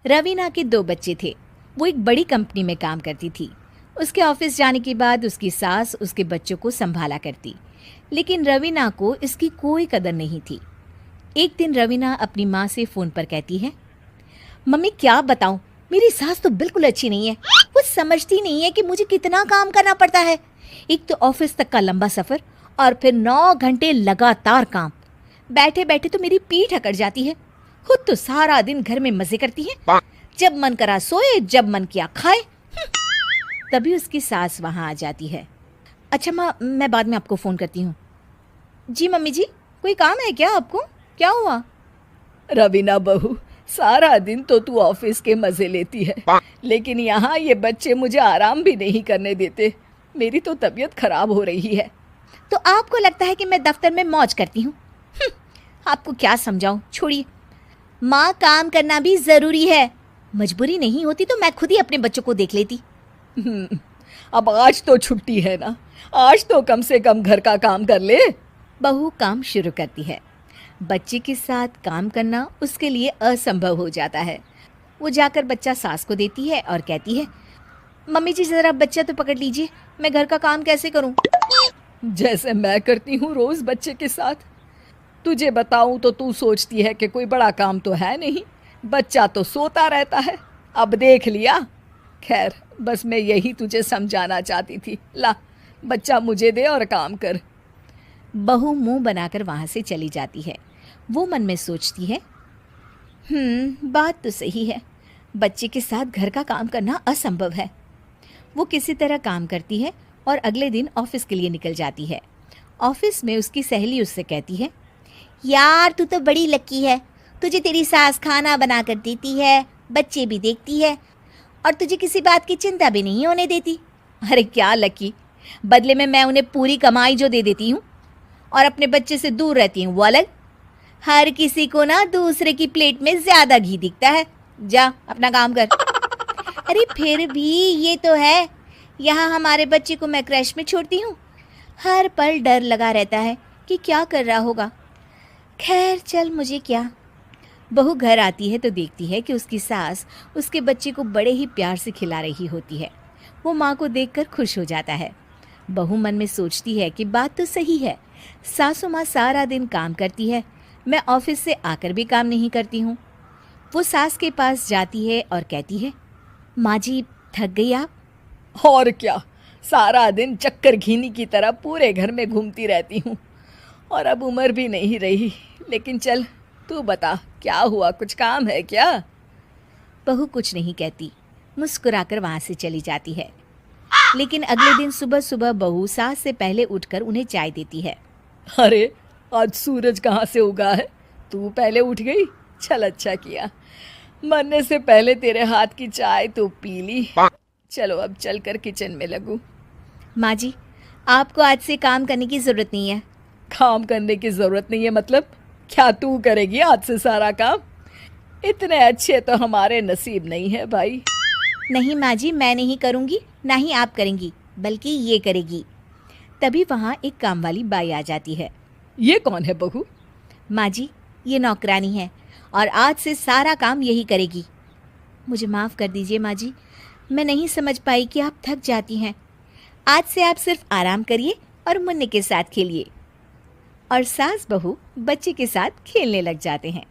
रवीना के 2 बच्चे थे। वो एक बड़ी कंपनी में काम करती थी। उसके ऑफिस जाने के बाद उसकी सास उसके बच्चों को संभाला करती, लेकिन रवीना को इसकी कोई कदर नहीं थी। एक दिन रवीना अपनी माँ से फ़ोन पर कहती है, मम्मी क्या बताऊं, मेरी सास तो बिल्कुल अच्छी नहीं है। वो समझती नहीं है कि मुझे कितना काम करना पड़ता है। एक तो ऑफिस तक का लंबा सफ़र और फिर 9 घंटे लगातार काम। बैठे बैठे तो मेरी पीठ अकड़ जाती है। खुद तो सारा दिन घर में मजे करती है, जब मन करा सोए, जब मन किया खाए। तभी उसकी सास वहाँ आ जाती है। अच्छा माँ, मैं बाद में आपको फ़ोन करती हूँ। जी मम्मी जी, कोई काम है क्या आपको? क्या हुआ? रवीना बहू, सारा दिन तो तू ऑफिस के मजे लेती है, लेकिन यहाँ ये बच्चे मुझे आराम भी नहीं करने देते। मेरी तो तबीयत खराब हो रही है। तो आपको लगता है कि मैं दफ्तर में मौज करती हूँ? आपको क्या समझाऊं, छोड़िए। माँ, काम करना भी ज़रूरी है। मजबूरी नहीं होती तो मैं खुद ही अपने बच्चों को देख लेती। अब आज तो छुट्टी है ना, आज तो कम से कम घर का काम कर ले। बहू काम शुरू करती है। बच्चे के साथ काम करना उसके लिए असंभव हो जाता है। वो जाकर बच्चा सास को देती है और कहती है, मम्मी जी ज़रा बच्चा तो पकड़ लीजिए, मैं घर का काम कैसे करूं? जैसे मैं करती हूँ रोज बच्चे के साथ। तुझे बताऊं तो तू सोचती है कि कोई बड़ा काम तो है नहीं, बच्चा तो सोता रहता है। अब देख लिया। खैर, बस मैं यही तुझे समझाना चाहती थी। ला, बच्चा मुझे दे और काम कर। बहू मुंह बनाकर वहाँ से चली जाती है। वो मन में सोचती है, बात तो सही है, बच्चे के साथ घर का काम करना असंभव है। वो किसी तरह काम करती है और अगले दिन ऑफिस के लिए निकल जाती है। ऑफिस में उसकी सहेली उससे कहती है, यार तू तो बड़ी लकी है, तुझे तेरी सास खाना बना कर देती है, बच्चे भी देखती है और तुझे किसी बात की चिंता भी नहीं होने देती। अरे क्या लकी, बदले में मैं उन्हें पूरी कमाई जो दे देती हूँ और अपने बच्चे से दूर रहती हूँ वो अलग। हर किसी को ना दूसरे की प्लेट में ज़्यादा घी दिखता है। जा अपना काम कर। अरे फिर भी ये तो है, यहाँ हमारे बच्चे को मैं क्रैश में छोड़ती हूँ, हर पल डर लगा रहता है कि क्या कर रहा होगा। खैर चल, मुझे क्या। बहू घर आती है तो देखती है कि उसकी सास उसके बच्चे को बड़े ही प्यार से खिला रही होती है। वो माँ को देखकर खुश हो जाता है। बहू मन में सोचती है कि बात तो सही है, सासू माँ सारा दिन काम करती है, मैं ऑफिस से आकर भी काम नहीं करती हूँ। वो सास के पास जाती है और कहती है, माँ जी थक गई आप? और क्या, सारा दिन चक्कर घीनी की तरह पूरे घर में घूमती रहती हूँ और अब उम्र भी नहीं रही। लेकिन चल तू बता, क्या हुआ, कुछ काम है क्या? बहू कुछ नहीं कहती, मुस्कुराकर वहाँ से चली जाती है। लेकिन अगले दिन सुबह सुबह बहू सास से पहले उठकर उन्हें चाय देती है। अरे आज सूरज कहाँ से उगा है, तू पहले उठ गई। चल अच्छा किया, मरने से पहले तेरे हाथ की चाय तो पी ली। चलो अब चलकर किचन में लगूं। माँ जी, आपको आज से काम करने की ज़रूरत नहीं है। काम करने की ज़रूरत नहीं है मतलब? क्या तू करेगी आज से सारा काम? इतने अच्छे तो हमारे नसीब नहीं है भाई। नहीं माँ जी, मैं नहीं करूँगी, ना ही आप करेंगी, बल्कि ये करेगी। तभी वहाँ एक काम वाली बाई आ जाती है। ये कौन है बहू? माँ जी, ये नौकरानी है और आज से सारा काम यही करेगी। मुझे माफ़ कर दीजिए माँ जी, मैं नहीं समझ पाई कि आप थक जाती हैं। आज से आप सिर्फ आराम करिए और मुन्ने के साथ खेलिए। और सास बहू बच्चे के साथ खेलने लग जाते हैं।